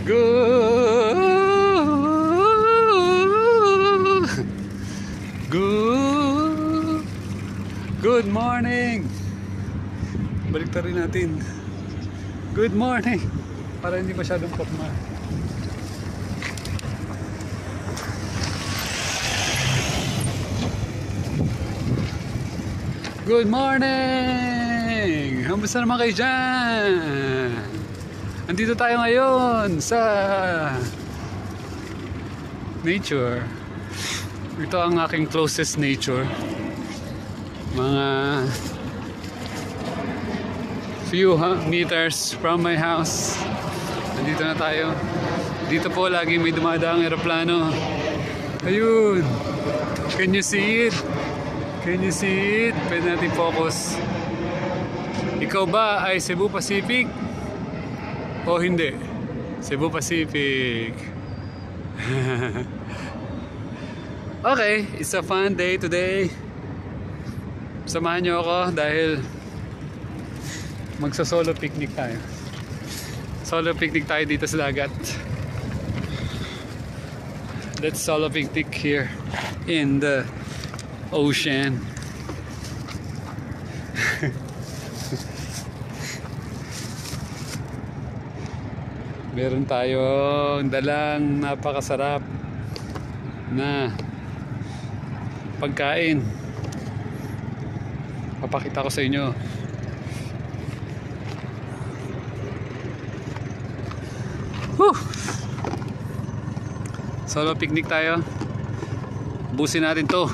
Good, good, good morning. Balik rin natin. Good morning. Para hindi masyadong formal. Good morning! Kamusta naman kayo dyan? Andito tayo ngayon sa nature. Ito ang aking closest nature. Mga few meters from my house. Andito na tayo. Dito po lagi may dumadaang eroplano. Ayun! Can you see it? Can you see it? Pwede natin focus. Ikaw ba ay Cebu Pacific? O hindi? Cebu Pacific. Okay, it's a fun day today. Samahan nyo ako dahil magsa-solo picnic tayo. Solo picnic tayo dito sa dagat. Let's solo picnic here in the ocean. Meron tayong dalang napakasarap na pagkain. Papakita ko sa inyo. Whew! Solo picnic tayo. Busin natin to.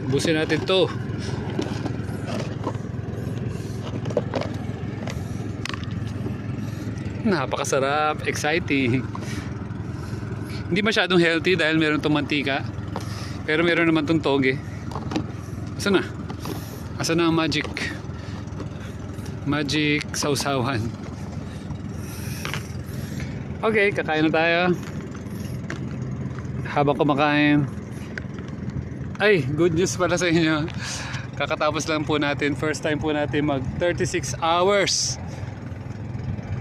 Busin natin to. Napakasarap, exciting. Hindi masyadong healthy dahil meron tong mantika. Pero meron naman tong toge. Asan na? Asan na ang magic? Magic sausawan. Okay, kakain na tayo. Habang kumakain, ay, good news pala sa inyo. Kakatapos lang po natin. First time po natin mag 36 hours.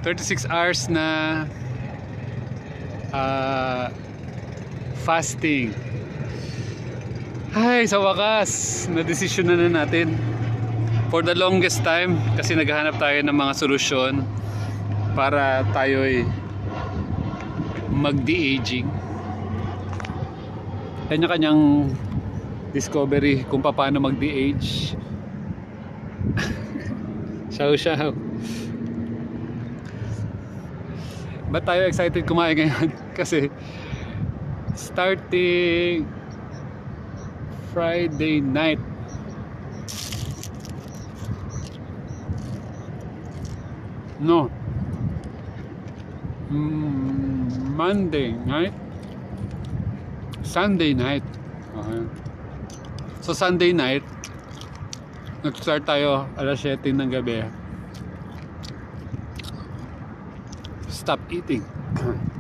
36 hours na fasting. Ay, sa wakas, na-desisyon na natin. For the longest time, kasi naghahanap tayo ng mga solusyon para tayo'y mag-de-aging. Kanya-kanyang discovery kung paano mag-de-age. Shaw. Ba't tayo excited kumain ngayon? Kasi starting Friday night, no, Monday night, Sunday night. Okay. So Sunday night, nag-start tayo alas 7 ng gabi. Stop eating.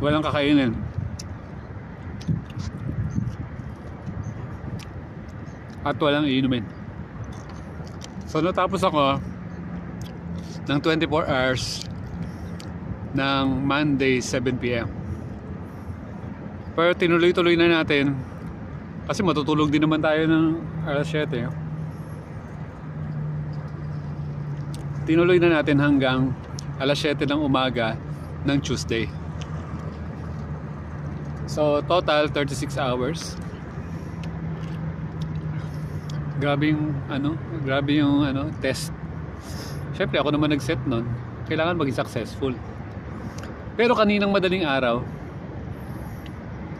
Walang kakainin. At walang iinumin. So natapos ako ng 24 hours ng Monday 7 PM. Pero tinuloy-tuloy na natin kasi matutulog din naman tayo ng alas 7. Tinuloy na natin hanggang alas 7 ng umaga ng Tuesday. So total 36 hours. Grabe yung test. Syempre ako naman nag-set nun. Kailangan maging successful. Pero kaninang madaling araw,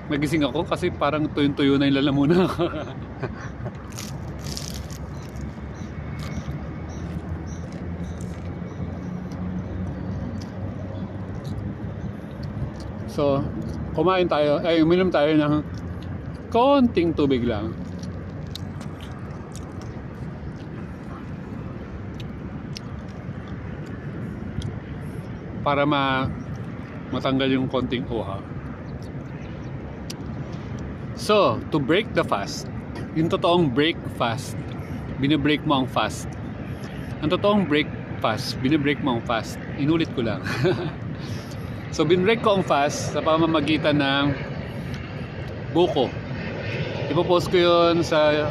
nagising ako kasi parang tuyong-tuyo na yung lalamunan. So, uminom tayo ng konting tubig lang. Para matanggal yung konting uha. So, to break the fast, yung totoong break fast, binibreak mo ang fast. Ang totoong break fast, binibreak mo ang fast. Inulit ko lang. So binrake ko ang fast sa pamamagitan ng buko. Ipopost ko yun sa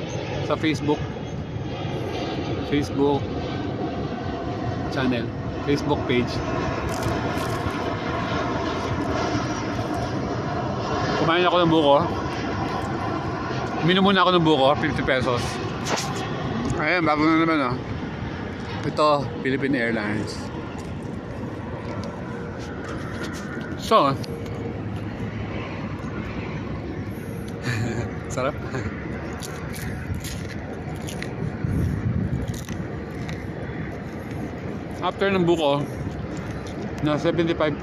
Facebook channel, Facebook page. Kumain ako ng buko. Uminom muna ako ng buko, 50 pesos. Ayan, bago na naman oh. Ito, Philippine Airlines. So, sarap. After ng buko na 75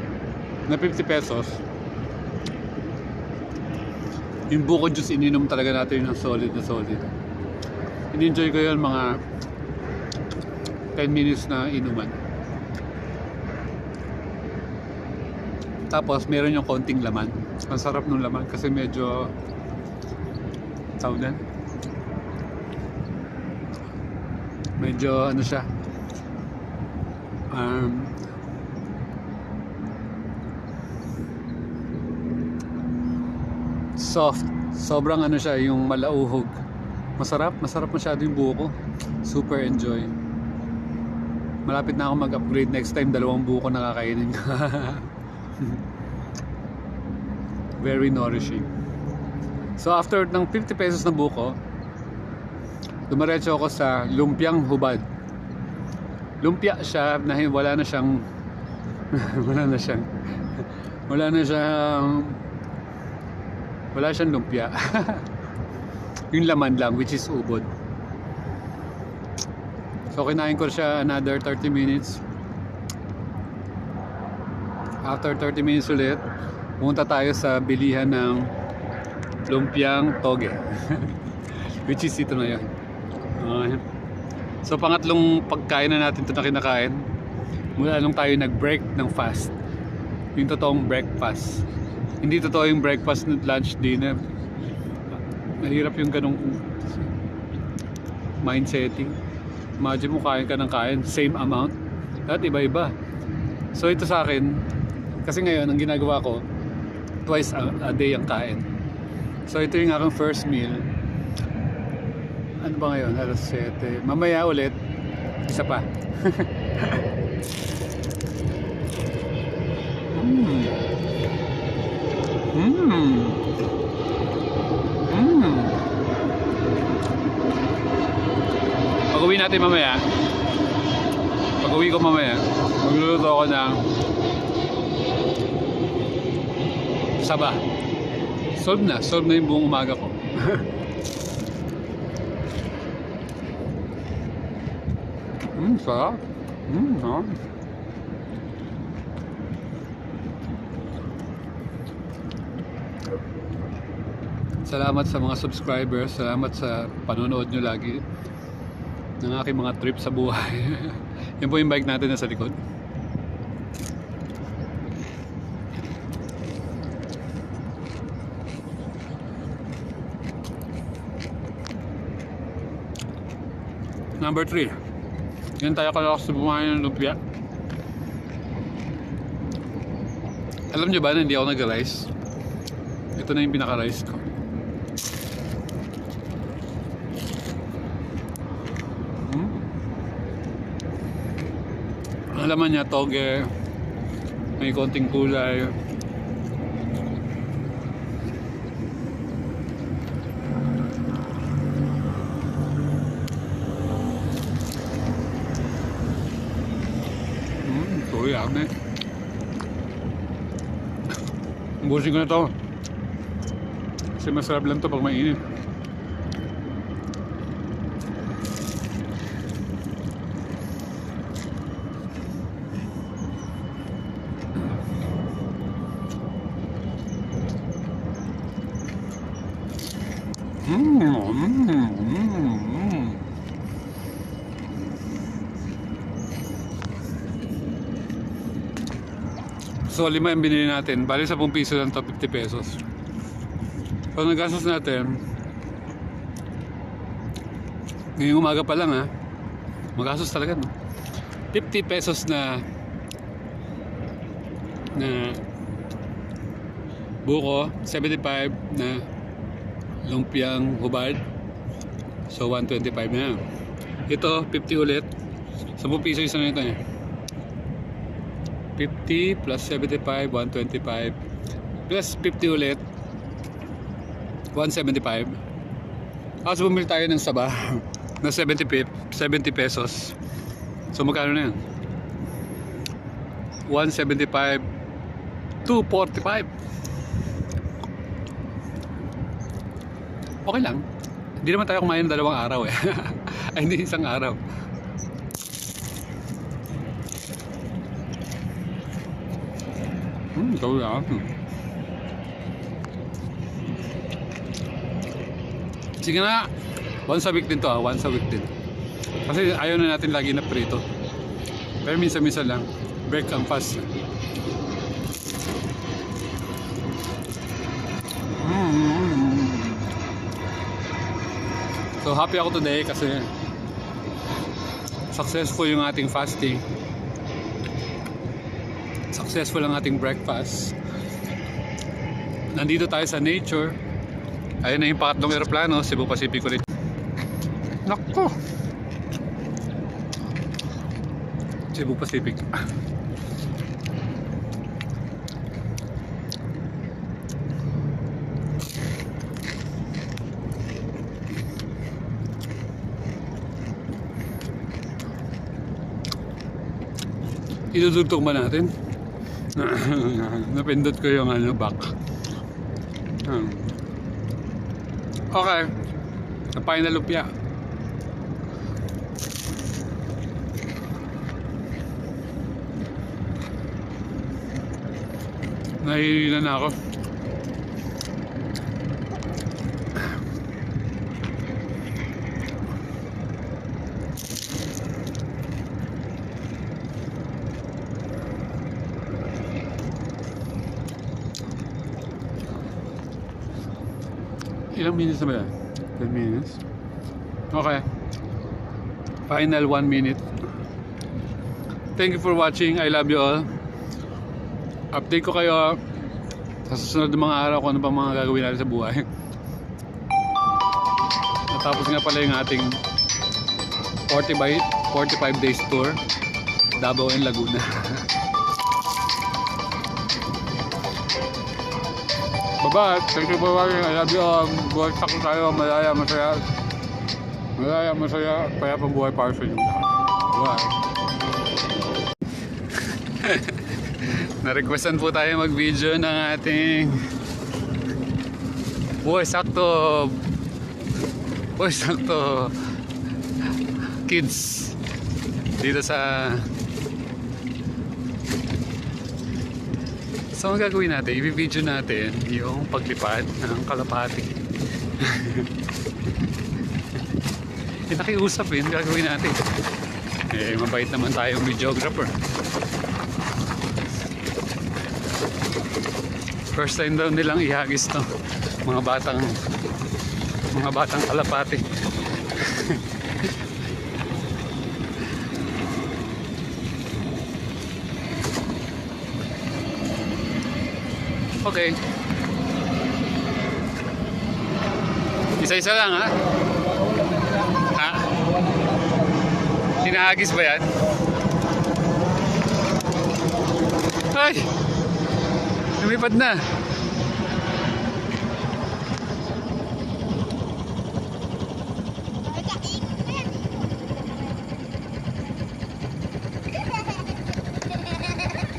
na 50 pesos, yung buko juice ininom talaga natin ng solid na solid. In-enjoy ko yun mga 10 minutes na inuman. Tapos meron yung konting laman. Ang sarap ng laman kasi medyo tawag, medyo ano siya, soft, sobrang ano siya, yung malauhog. Masarap masyado yung buko. Super enjoy. Malapit na ako mag-upgrade next time, 2 buko na kakainin ko. Very nourishing. So after ng 50 pesos na buko, dumiretso ako sa lumpiang hubad. Lumpia siya na wala na siyang lumpia. Yung laman lang, which is ubod. So kinain ko siya another 30 minutes. After 30 minutes ulit, pumunta tayo sa bilihan ng lumpiang toge. Which is ito na yun. So pangatlong pagkain na natin ito na kinakain mula nung tayo nag-break ng fast. Yung totoong breakfast. Hindi totoo yung breakfast, lunch, dinner. Mahirap yung ganong mindsetting. Imagine mo kain ka ng kain, same amount. At iba-iba. So ito sa akin, kasi ngayon ang ginagawa ko, twice a day ang kain. So ito yung aking first meal. Ano ba ngayon? Alas 7. Mamaya ulit, isa pa. Pag-uwi natin mamaya, pag-uwi ko mamaya, magluluto ako ng saba. Solve na yung buong umaga ko. Sarap. No? Salamat sa mga subscribers, salamat sa panonood nyo lagi ng aking mga trip sa buhay. Yan po yung bike natin na sa likod. Number 3. Yan tayo kalakas sa bumahay ng lumpia. Alam nyo ba na hindi ako nag-rice? Ito na yung pinaka-rice ko. Ang laman niya, toge, may konting kulay. So yummy. Ubusin ko na to kasi masarap lang to pag mainit. So 5 yung binili natin, bali 10 piso lang to, 50 pesos. So nagastos natin ngayong umaga pa lang, ha, magastos talaga, no? 50 pesos na Buko, 75 na lumpiang hubad. So 125 na. Ito, 50 ulit. 10 piso isa na ito eh. 50 plus 75, 125. Plus 50 ulit. 175. Tapos bumili tayo ng saba na 70 pesos. So magkano na yan? 175 245. Okay lang. Hindi naman tayo kumain ng 2 araw eh. Ay, hindi 1 araw. Ito lang. Sige na. Once a week din to ah. Once a week din. Kasi ayaw na natin lagi na prito. Pero minsan-minsan lang. Break ang fast. So happy ako today kasi successful yung ating fasting. Successful ang ating breakfast. Nandito tayo sa nature. Ayun na yung pangatlong aeroplano, Cebu Pacific ulit. Nako! Cebu Pacific. Idudugtog ba natin? Napindot ko yung back. Okay. Napain na lupya. Nahihila na ako. Ilang minutes na ba yan? 10 minutes? Okay. Final 1 minute. Thank you for watching. I love you all. Update ko kayo sa susunod ng mga araw kung ano pang mga gagawin natin sa buhay. Natapos nga pala yung ating 45 days tour, Davao and Laguna. Bye-bye. Thank you for watching. I love you all. Buhay sakto tayo. Malaya, masaya. Malaya, masaya. Payapang buhay para sa inyo. Bye. Na-requestan po tayo mag-video ng ating Buhay Sakto kids dito sa so ang gagawin natin, i-video natin yung paglipad ng kalapati. Nakiusap yun, gagawin natin mabait naman tayong videographer. First time daw nilang ihagis to mga batang kalapati. Okay. Isa-isa lang ha? Ha? Hinahagis ba yan? Ay! Lumipad na.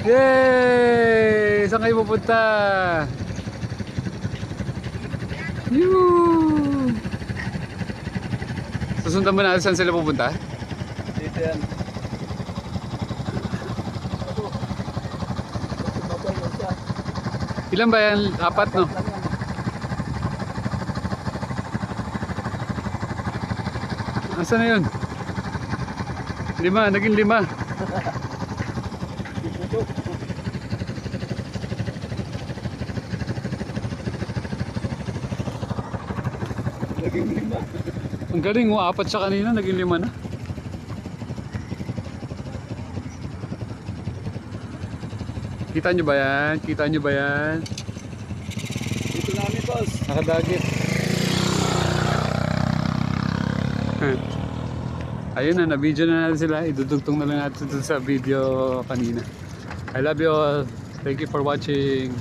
Yay! Saan kayo pupunta? Yoo! Susundan mo natin saan sila pupunta? Dito yan. Ilan ba yan? 4 no? Nasaan na yun? 5, naging 5. Naging 5. Ang galing, 4 siya kanina, naging 5 na. Kita nyo ba yan? Kita nyo ba yan? boss. Nakadagit. Ayun na, na-video na natin sila. Idudugtong na lang natin sa video kanina. I love you all. Thank you for watching.